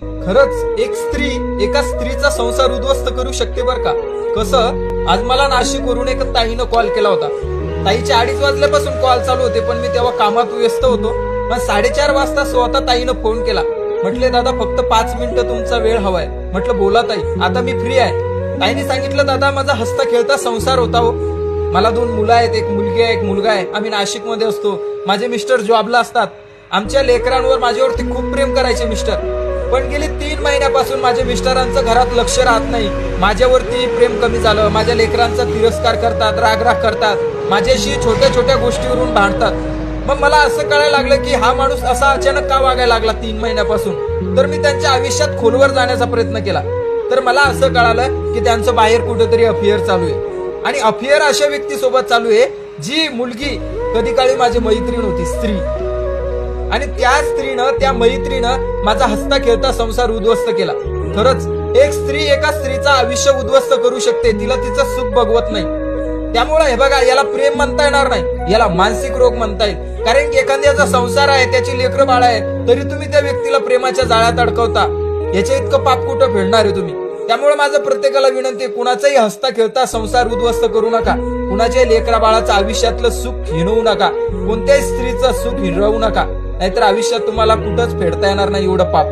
खरंच एक स्त्री एका स्त्रीचा संसार उद्ध्वस्त करू शकते बर का. कसं, आज मला नाशिकवरून एक ताईनं कॉल केला होता. ताईचे 2:30 वाजल्यापासून कॉल चालू होते, पण मी तेव्हा कामात व्यस्त होतो. पण 4:30 वाजता स्वतः ताईनं फोन केला. म्हटले दादा फक्त 5 मिनिटं तुमचा वेळ हवाय. म्हटलं बोला ताई, आता मी फ्री आहे. ताईने सांगितलं दादा माझा हसता खेळता संसार होता हो. मला 2 मुलं आहेत, एक मुलगी आहे एक मुलगा आहे. आम्ही नाशिकमध्ये असतो. माझे मिस्टर जॉबला असतात. आमच्या लेकरांवर माझ्यावरती खूप प्रेम करायचे मिस्टर. पण गेली 3 महिन्यापासून माझ्या मिस्टरांचं घरात लक्ष राहत नाही. माझ्यावरती प्रेम कमी झालं. माझ्या लेकरांचा तिरस्कार करतात, रागराग करतात. माझ्याशी छोट्या छोट्या गोष्टीवरून भांडतात. मग मला असं कळायला लागलं की हा माणूस असा अचानक का वागायला लागला 3 महिन्यापासून. तर मी त्यांच्या आयुष्यात खोलवर जाण्याचा प्रयत्न केला. तर मला असं कळालं की त्यांचं बाहेर कुठेतरी अफेअर चालू आहे. आणि अफेअर अशा व्यक्तीसोबत चालू आहे जी मुलगी कधी काळी माझी मैत्रीण होती, स्त्री. आणि त्या स्त्रीनं, त्या मैत्रीनं माझा हसता खेळता संसार उद्ध्वस्त केला. खरंच एक स्त्री एका स्त्रीचं आयुष्य उद्ध्वस्त करू शकते. तिला तिचं सुख बघवत नाही. त्यामुळे हे बघा, याला प्रेम म्हणता येणार नाही, याला मानसिक रोग म्हणता येईल. कारण की एखाद्याचा संसार आहे, त्याची लेकरं बाळ आहे, तरी तुम्ही त्या व्यक्तीला प्रेमाच्या जाळ्यात अडकवता. याच्या इतकं पाप कुठं फेडणार आहे तुम्ही. त्यामुळे माझं प्रत्येकाला विनंती आहे, कुणाचाही हसता खेळता संसार उद्ध्वस्त करू नका. कुणाच्याही लेकरा बाळाचं आयुष्यातलं सुख हिणवू नका. कोणत्याही स्त्रीचं सुख हिरवू नका. नाहीतर आयुष्यात तुम्हाला कुठंच फेडता येणार नाही एवढं पाप.